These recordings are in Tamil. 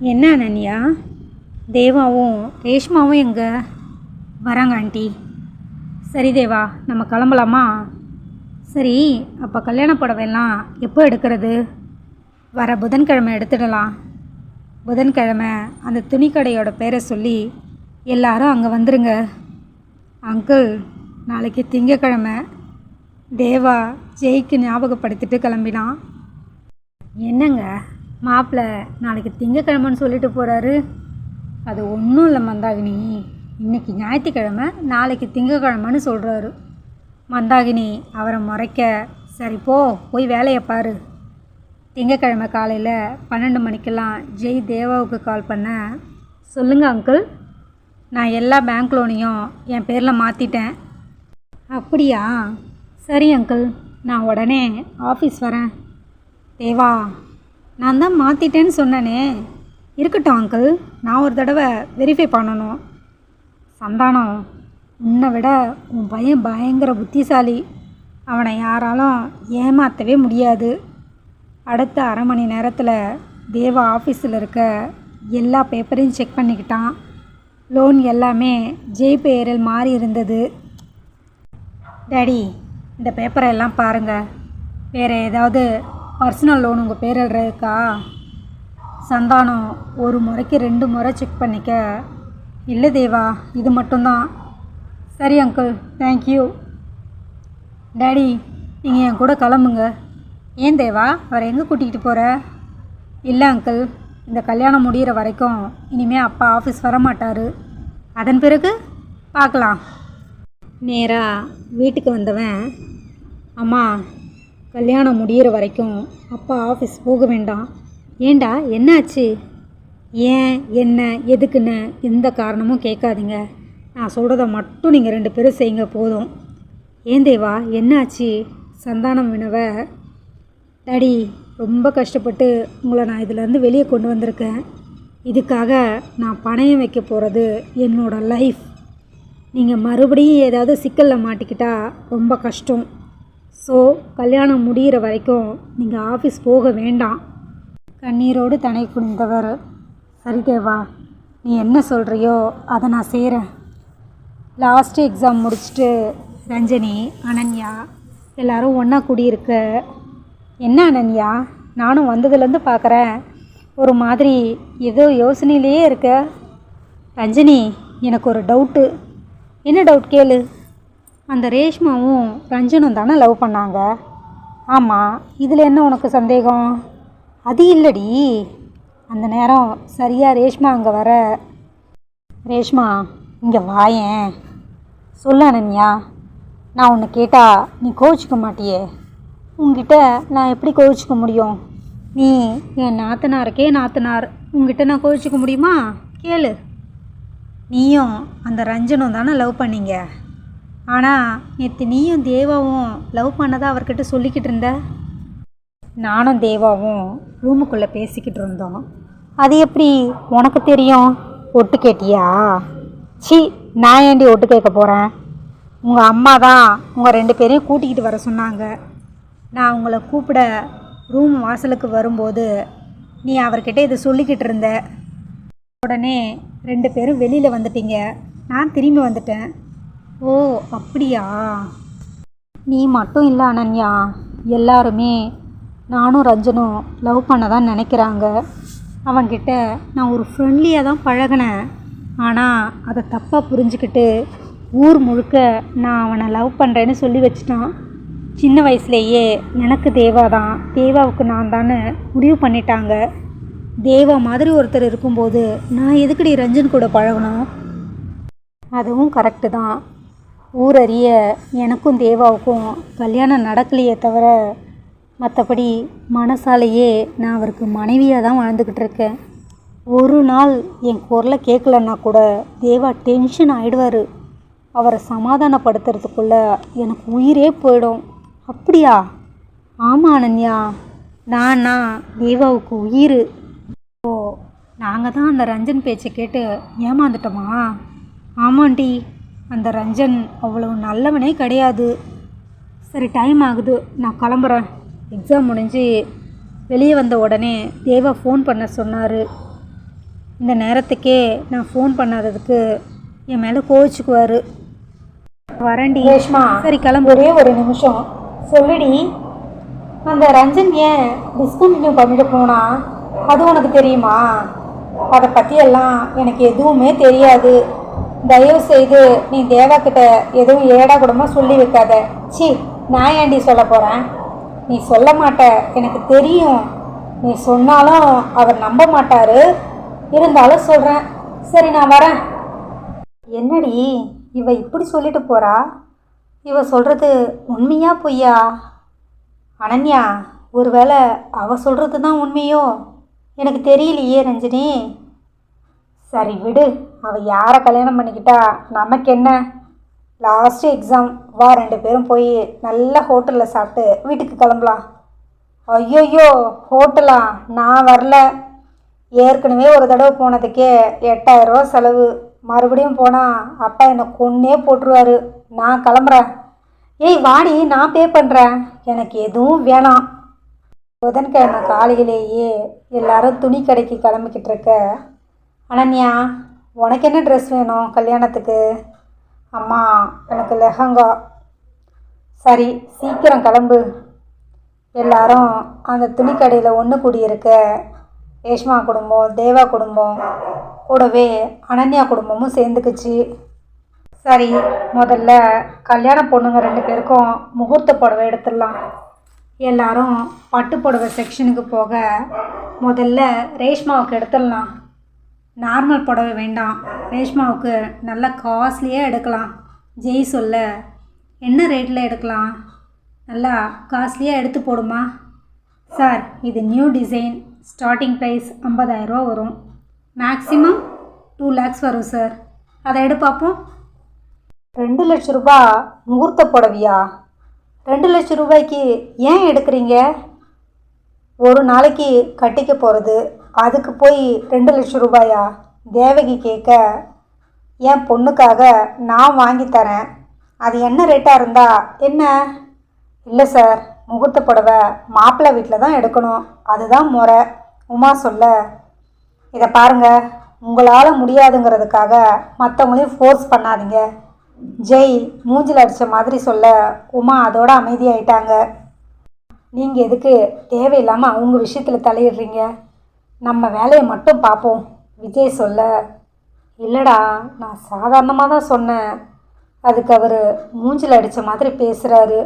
என்ன அனன்யா, தேவாவும் ரேஷ்மாவும் எங்கே வராங்க ஆண்டி? சரி தேவா, நம்ம கிளம்பலாமா? சரி, அப்போ கல்யாண புடவையெல்லாம் எப்போ எடுக்கிறது? வர புதன்கிழமை எடுத்துடலாம். புதன்கிழமை அந்த துணிக்கடையோட பேரை சொல்லி எல்லாரும் அங்கே வந்துடுங்க. அங்கிள், நாளைக்கு திங்கக்கிழமை. தேவா ஜெய்க்கு ஞாபகப்படுத்திட்டு கிளம்பினான். என்னங்க மாப்பிள்ளை நாளைக்கு திங்கக்கிழமைன்னு சொல்லிட்டு போகிறாரு? அது ஒன்றும் இல்லை மந்தாகினி, இன்றைக்கி ஞாயிற்றுக்கிழமை, நாளைக்கு திங்கக்கிழமைன்னு சொல்கிறாரு. மந்தாகினி அவரை முறைக்க, சரி போய் வேலையை பாரு. திங்கக்கிழமை காலையில் 12 மணிக்கெல்லாம் ஜெய் தேவாவுக்கு கால் பண்ண, சொல்லுங்க அங்கிள், நான் எல்லா பேங்க் லோனையும் என் பேரில் மாற்றிட்டேன். அப்படியா? சரி அங்கிள், நான் உடனே ஆஃபீஸ் வரேன். தேவா, நான் தான் மாற்றிட்டேன்னு சொன்னேனே. இருக்கட்டும் அங்கிள், நான் ஒரு தடவை வெரிஃபை பண்ணணும். சந்தானம், உன்னை விட உன் பையன் பயங்கர புத்திசாலி. அவனை யாராலும் ஏமாற்றவே முடியாது. அடுத்த அரை மணி நேரத்தில் தேவா ஆஃபீஸில் இருக்க எல்லா பேப்பரையும் செக் பண்ணிக்கிட்டான். லோன் எல்லாமே ஜெய் பெயரில் மாறி இருந்தது. டேடி, இந்த பேப்பரை எல்லாம் பாருங்கள். வேறு ஏதாவது பர்சனல் லோன் உங்கள் பேரில் இருக்கா? சந்தானம் ஒரு முறைக்கு 2 முறை செக் பண்ணிக்க. இல்லை தேவா, இது மட்டும்தான். சரி அங்கிள், தேங்க்யூ. டேடி, நீங்கள் என் கூட கிளம்புங்க. ஏன் தேவா, அவரை எங்கே கூட்டிகிட்டு போகிற? இல்லை அங்கிள், இந்த கல்யாணம் முடிகிற வரைக்கும் இனிமேல் அப்பா ஆஃபீஸ் வரமாட்டார். அதன் பிறகு பார்க்கலாம். நேராக வீட்டுக்கு வந்தவன், அம்மா, கல்யாணம் முடிகிற வரைக்கும் அப்பா ஆஃபீஸ் போக வேண்டாம். ஏண்டா, என்னாச்சு? ஏன், என்ன, எதுக்குன்னு எந்த காரணமும் கேட்காதீங்க. நான் சொல்கிறத மட்டும் நீங்கள் 2 பேரும் செய்யுங்க போதும். ஏன் தேவா, என்னாச்சு? சந்தானம் வினவ, டாடி, ரொம்ப கஷ்டப்பட்டு உங்களை நான் இதிலேருந்து வெளியே கொண்டு வந்திருக்கேன். இதுக்காக நான் பணயம் வைக்க போகிறது என்னோடய லைஃப். நீங்கள் மறுபடியும் ஏதாவது சிக்கலில் மாட்டிக்கிட்டா ரொம்ப கஷ்டம். ஸோ கல்யாணம் முடிகிற வரைக்கும் நீங்கள் ஆஃபீஸ் போக வேண்டாம். கண்ணீரோடு தனை புரிந்தவர், சரி தேவா, நீ என்ன சொல்கிறியோ அதை நான் செய்கிறேன். லாஸ்ட்டு எக்ஸாம் முடிச்சுட்டு ரஞ்சனி, அனன்யா எல்லோரும் ஒன்றா கூடியிருக்க. என்ன அனன்யா, நானும் வந்ததுலேருந்து பார்க்குறேன் ஒரு மாதிரி ஏதோ யோசனையிலேயே இருக்க. ரஞ்சனி, எனக்கு ஒரு டவுட்டு. என்ன டவுட் கேளு. அந்த ரேஷ்மாவும் ரஞ்சனும் தானே லவ் பண்ணாங்க? ஆமாம், இதில் என்ன உனக்கு சந்தேகம்? அது இல்லடி, அந்த நேரம் சரியாக ரேஷ்மா அங்கே வர. ரேஷ்மா, இங்கே வாயேன். சொல்ல அனன்யா, நான் உன்னை கேட்டால் நீ கோவிச்சிக்க மாட்டியே. உங்ககிட்ட நான் எப்படி கோவிச்சிக்க முடியும்? நீ என் நாத்தனாருக்கே நாத்தனார், உங்ககிட்ட நான் கோவிச்சிக்க முடியுமா? கேளு. நீயும் அந்த ரஞ்சனும் தானே லவ் பண்ணீங்க. ஆனால் நேற்று நீயும் தேவாவும் லவ் பண்ணதை அவர்கிட்ட சொல்லிக்கிட்டு இருந்த. நானும் தேவாவும் ரூமுக்குள்ளே பேசிக்கிட்டு இருந்தோம். அது எப்படி உனக்கு தெரியும்? ஒட்டு கேட்டியா? சி, நான் ஏண்டி ஒட்டு கேட்க போகிறேன்? உங்கள் அம்மா தான் உங்கள் 2 பேரையும் கூட்டிக்கிட்டு வர சொன்னாங்க. நான் உங்களை கூப்பிட ரூம் வாசலுக்கு வரும்போது நீ அவர்கிட்ட இதை சொல்லிக்கிட்டு இருந்த. உடனே 2 பேரும் வெளியில் வந்துட்டீங்க. நான் திரும்பி வந்துட்டேன். ஓ அப்படியா? நீ மட்டும் இல்லை அனன்யா, எல்லாருமே நானும் ரஞ்சனும் லவ் பண்ண தான் நினைக்கிறாங்க. அவன்கிட்ட நான் ஒரு ஃப்ரெண்ட்லியாக தான் பழகினேன். ஆனால் அதை தப்பாக புரிஞ்சுக்கிட்டு ஊர் முழுக்க நான் அவனை லவ் பண்ணுறேன்னு சொல்லி வச்சிட்டான். சின்ன வயசுலேயே எனக்கு தேவா தான், தேவாவுக்கு நான் தானே முடிவு பண்ணிட்டாங்க. தேவா மாதிரி ஒருத்தர் இருக்கும்போது நான் எதுக்குடி ரஞ்சன் கூட பழகணும்? அதுவும் கரெக்டு தான். ஊரறிய எனக்கும் தேவாவுக்கும் கல்யாணம் நடக்கலையே தவிர மற்றபடி மனசாலேயே நான் அவருக்கு மனைவியாக தான் வாழ்ந்துக்கிட்டு இருக்கேன். ஒரு நாள் என் குரலை கேட்கலன்னா கூட தேவா டென்ஷன் ஆகிடுவார். அவரை சமாதானப்படுத்துறதுக்குள்ளே எனக்கு உயிரே போயிடும். அப்படியா? ஆமாம் அனன்யா, நானா தேவாவுக்கு உயிர். ஓ, நாங்கள் தான் அந்த ரஞ்சன் பேச்சை கேட்டு ஏமாந்துட்டோமா? ஆமாண்டி, அந்த ரஞ்சன் அவ்வளவு நல்லவனே கிடையாது. சரி, டைம் ஆகுது, நான் கிளம்புறேன். எக்ஸாம் முடிஞ்சு வெளியே வந்த உடனே தேவா ஃபோன் பண்ண சொன்னார். இந்த நேரத்துக்கே நான் ஃபோன் பண்ணாததுக்கு என் மேலே கோவிச்சுக்குவார். வரேன்டி. ரேஷ்மா, சரி கிளம்பு. ஒரே ஒரு நிமிஷம் சொல்லுடி. அந்த ரஞ்சன் ஏன் டிஸ்கண்டினியூ பண்ணிட்டு போனா அது உனக்கு தெரியுமா? அதை பற்றியெல்லாம் எனக்கு எதுவுமே தெரியாது. தயவு செய்து நீ தேவா கிட்ட எதுவும் ஏடா கூடமாக சொல்லி வைக்காத. சி, நான் ஏண்டி சொல்ல போகிறேன்? நீ சொல்ல மாட்ட, எனக்கு தெரியும். நீ சொன்னாலும் அவர் நம்ப மாட்டார். இருந்தாலும் சொல்கிறேன். சரி, நான் வரேன். என்னடி இவ இப்படி சொல்லிட்டு போகிறா? இவ சொல்கிறது உண்மையா பொய்யா? அனன்யா, ஒருவேளை அவ சொல்கிறது தான் உண்மையோ? எனக்கு தெரியலையே ரஞ்சினி. சரி விடு, அவள் யாரை கல்யாணம் பண்ணிக்கிட்டா நமக்கு என்ன? லாஸ்ட்டு எக்ஸாம், வா 2 பேரும் போய் நல்ல ஹோட்டலில் சாப்பிட்டு வீட்டுக்கு கிளம்பலாம். ஐயோயோ, ஹோட்டலா? நான் வரல. ஏற்கனவே ஒரு தடவை போனதுக்கே 8000 ரூபா செலவு. மறுபடியும் போனால் அப்பா என்னை கொன்னே போட்டுருவாரு. நான் கிளம்புறேன். ஏய் வாடி, நான் பே பண்ணுறேன். எனக்கு எதுவும் வேணாம். புதன்கிழமை காலையிலேயே எல்லாரும் துணி கடைக்கு கிளம்பிக்கிட்டு இருக்க. அனன்யா, உனக்கு என்ன ட்ரெஸ் வேணும் கல்யாணத்துக்கு? அம்மா, எனக்கு லெஹங்கா. சரி, சீக்கிரம் கிளம்பு. எல்லாரும் அந்த துணி கடையில் ஒன்று கூடியிருக்க. ரேஷ்மா குடும்பம், தேவா குடும்பம், கூடவே அனன்யா குடும்பமும் சேர்ந்துக்குச்சு. சரி, முதல்ல கல்யாண பொண்ணுங்க 2 பேருக்கும் முகூர்த்த புடவை எடுத்துடலாம். எல்லாரும் பட்டு புடவை செக்ஷனுக்கு போக முதல்ல ரேஷ்மாவுக்கு எடுத்துடலாம். நார்மல் புடவை வேண்டாம், ரேஷ்மாவுக்கு நல்லா காஸ்ட்லியாக எடுக்கலாம். ஜெய் சொல்ல, என்ன ரேட்டில் எடுக்கலாம்? நல்லா காஸ்ட்லியாக எடுத்து போடுமா? சார், இது நியூ டிசைன், ஸ்டார்டிங் ப்ரைஸ் 50,000 ரூபா வரும். மேக்ஸிமம் 2 lakhs வரும் சார். அதை எடு பார்ப்போம். 2 லட்சம் ரூபா முகூர்த்த புடவையா? 2 லட்சம் ரூபாய்க்கு ஏன் எடுக்கிறீங்க? ஒரு நாளைக்கு கட்டிக்க போகிறது, அதுக்கு போய் 2 லட்சம் ரூபாயா? தேவகி கேட்க, என் பொண்ணுக்காக நான் வாங்கி தரேன், அது என்ன ரேட்டாக இருந்தா என்ன? இல்லை சார், முகூர்த்த புடவை மாப்பிள்ளை வீட்டில் தான் எடுக்கணும், அதுதான் முறை. உமா சொல்ல, இதை பாருங்கள், உங்களால் முடியாதுங்கிறதுக்காக மற்றவங்களையும் ஃபோர்ஸ் பண்ணாதீங்க. ஜெய் மூஞ்சில் அடித்த மாதிரி சொல்ல உமா அதோட அமைதியாயிட்டாங்க. நீங்கள் எதுக்கு தேவையில்லாமல் அவங்க விஷயத்தில் தலையிடுறீங்க? நம்ம வேலையை மட்டும் பார்ப்போம், விஜய் சொல்ல. இல்லைடா, நான் சாதாரணமாக தான் சொன்னேன். அதுக்கு அவர் மூஞ்சில் அடித்த மாதிரி பேசுகிறாரு.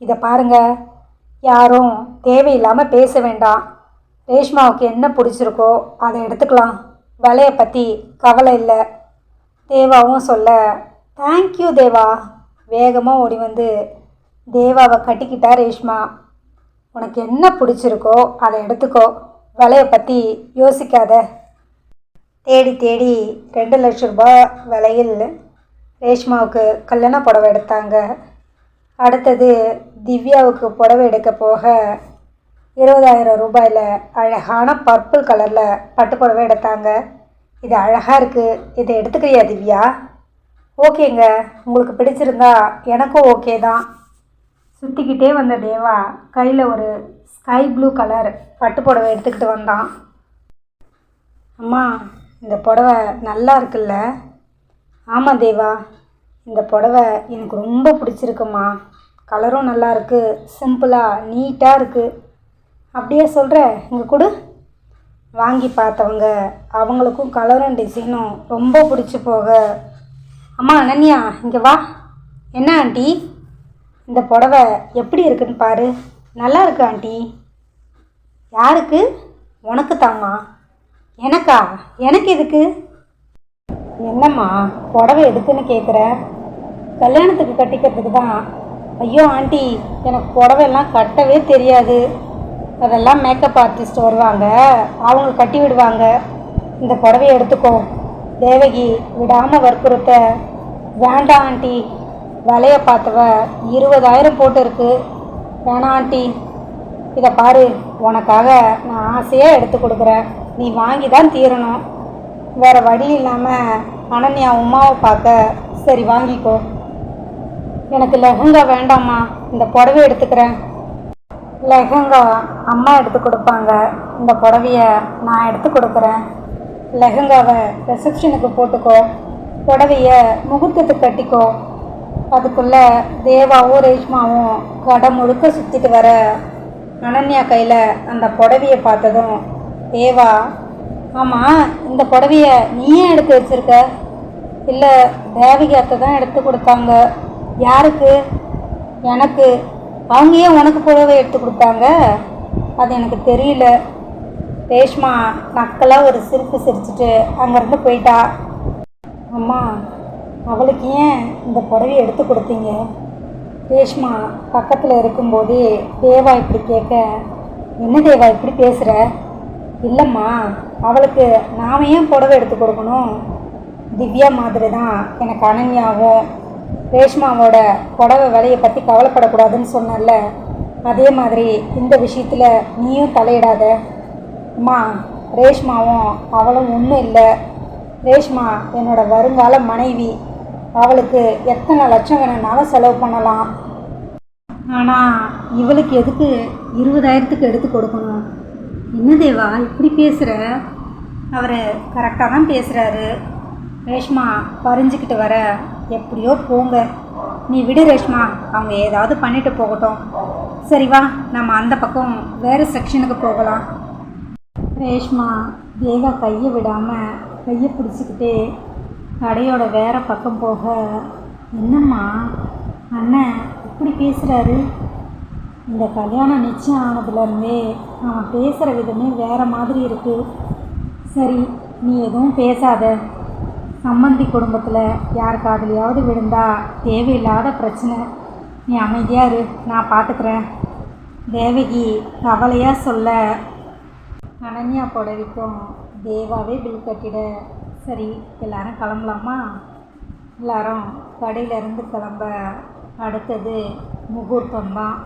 இதை பாருங்கள், யாரும் தேவையில்லாமல் பேச வேண்டாம். ரேஷ்மாவுக்கு என்ன பிடிச்சிருக்கோ அதை எடுத்துக்கலாம், விலையை பற்றி கவலை இல்லை. தேவாவும் சொல்ல, தேங்க்யூ தேவா. வேகமாக ஓடி வந்து தேவாவை கட்டிக்கிட்டா ரேஷ்மா. உனக்கு என்ன பிடிச்சிருக்கோ அதை எடுத்துக்கோ, விலையை பற்றி யோசிக்காத. தேடி தேடி 2 லட்சம் ரூபாய் விலையில் ரேஷ்மாவுக்கு கல்யாண புடவை எடுத்தாங்க. அடுத்தது திவ்யாவுக்கு புடவை எடுக்க போக 20,000 ரூபாயில் அழகான பர்பிள் கலரில் பட்டு புடவை எடுத்தாங்க. இது அழகாக இருக்குது, இதை எடுத்துக்கிறியா திவ்யா? ஓகேங்க, உங்களுக்கு பிடிச்சிருந்தா எனக்கும் ஓகே தான். சுற்றிக்கிட்டே வந்த தேவா கையில் ஒரு ஸ்கை ப்ளூ கலர் பட்டு புடவை எடுத்துக்கிட்டு வந்தான். அம்மா, இந்த புடவை நல்லா இருக்குல்ல? ஆமாம் தேவா, இந்த புடவை எனக்கு ரொம்ப பிடிச்சிருக்குமா. கலரும் நல்லா இருக்குது, சிம்பிளாக நீட்டாக இருக்குது. அப்படியே சொல்கிற, இங்கே கொடு. வாங்கி பார்த்தவங்க அவங்களுக்கும் கலரும் டிசைனும் ரொம்ப பிடிச்சி போக, அம்மா அனன்யா இங்கே வா. என்ன ஆண்டி, இந்த புடவை எப்படி இருக்குன்னு பாரு. நல்லா இருக்கு ஆண்டி. யாருக்கு? உனக்கு தாம்மா. எனக்கா? எனக்கு எதுக்கு? என்னம்மா புடவை எதுக்குன்னு கேட்குற? கல்யாணத்துக்கு கட்டிக்கிறதுக்கு தான். ஐயோ ஆண்டி, எனக்கு புடவையெல்லாம் கட்டவே தெரியாது. அதெல்லாம் மேக்கப் ஆர்டிஸ்ட் வருவாங்க, அவங்க கட்டி விடுவாங்க. இந்த புடவையை எடுத்துக்கோ. தேவகி விடாமல் வற்புறுத்த, வேண்டாம் ஆண்டி, விலையை பார்த்தவ 20,000 போட்டு இருக்கு. வேணாம் ஆண்டி. இதை பாரு, உனக்காக நான் ஆசையாக எடுத்து கொடுக்குறேன், நீ வாங்கி தான் தீரணும். வேறு வழி இல்லாமல் அனன்யா உமாவை பார்க்க, சரி வாங்கிக்கோ. எனக்கு லெஹங்கா வேண்டாம்மா, இந்த புடவை எடுத்துக்கிறேன். லெஹங்கா அம்மா எடுத்து கொடுப்பாங்க, இந்த புடவைய நான் எடுத்து கொடுக்குறேன். லெஹங்காவை ரிசப்ஷனுக்கு போட்டுக்கோ, புடவைய முகூர்த்தத்துக்கு கட்டிக்கோ. அதுக்குள்ளே தேவாவும் ரேஷ்மாவும் கடை முழுக்க சுற்றிட்டு வர அனன்யா கையில் அந்த புடவையை பார்த்ததும் தேவா, ஆமாம், இந்த புடவைய நீயே எடுத்து வச்சிருக்க? இல்லை, தேவகி அத்தை தான் எடுத்து கொடுத்தாங்க. யாருக்கு? எனக்கு. அவங்க ஏன் உனக்கு புடவை எடுத்து கொடுத்தாங்க? அது எனக்கு தெரியல. ரேஷ்மா நக்கலாக ஒரு சிரிப்பு சிரிச்சுட்டு அங்கேருந்து போயிட்டா. அம்மா, அவளுக்கு ஏன் இந்த புடவையை எடுத்து கொடுத்தீங்க? ரேஷ்மா பக்கத்தில் இருக்கும்போதே தேவா இப்படி கேட்க, என்ன தேவா இப்படி பேசுகிற? இல்லைம்மா, அவளுக்கு நாம் ஏன் புடவை எடுத்து கொடுக்கணும்? திவ்யா மாதிரி தான் எனக்கு அனன்யாவும் ரேஷ்மாவோட புடவை விலையை பற்றி கவலைப்படக்கூடாதுன்னு சொன்னல, அதே மாதிரி இந்த விஷயத்தில் நீயும் தலையிடாத. அம்மா, ரேஷ்மாவும் அவளும் ஒன்றும் இல்லை. ரேஷ்மா என்னோட வருங்கால மனைவி. அவளுக்கு எத்தனை லட்சம் வேணும்னாலும் செலவு பண்ணலாம். ஆனால் இவளுக்கு எதுக்கு 20,000க்கு எடுத்து கொடுக்கணும்? என்ன தேவா இப்படி பேசுகிற? அவர் கரெக்டாக தான் பேசுகிறாரு. ரேஷ்மா பறிஞ்சிக்கிட்டு வர, எப்படியோ போங்க, நீ விடு ரேஷ்மா, அவங்க ஏதாவது பண்ணிட்டு போகட்டும். சரி வா, நம்ம அந்த பக்கம் வேறு செக்ஷனுக்கு போகலாம். ரேஷ்மா தேவா கையை விடாமல் கையை பிடிச்சிக்கிட்டே கடையோட வேறு பக்கம் போக, என்னம்மா அண்ணன் இப்படி பேசுகிறாரு? இந்த கல்யாணம் நிச்சயம் ஆனதுலேருந்தே அவன் பேசுகிற விதமே வேறு மாதிரி இருக்குது. சரி, நீ எதுவும் பேசாத. சம்மந்தி குடும்பத்தில் யார் காதுலையாவது விழுந்தா தேவையில்லாத பிரச்சனை. நீ அமைதியாக இரு, நான் பார்த்துக்கிறேன். தேவகி கவலையாக சொல்ல, அனன்யா புடவைக்கும் தேவாவே பில் கட்டிட. சரி, எல்லாரும் கிளம்பலாமா? எல்லாரும் கடையிலேருந்து கிளம்ப அடுத்தது முகூர்த்தம்தான்.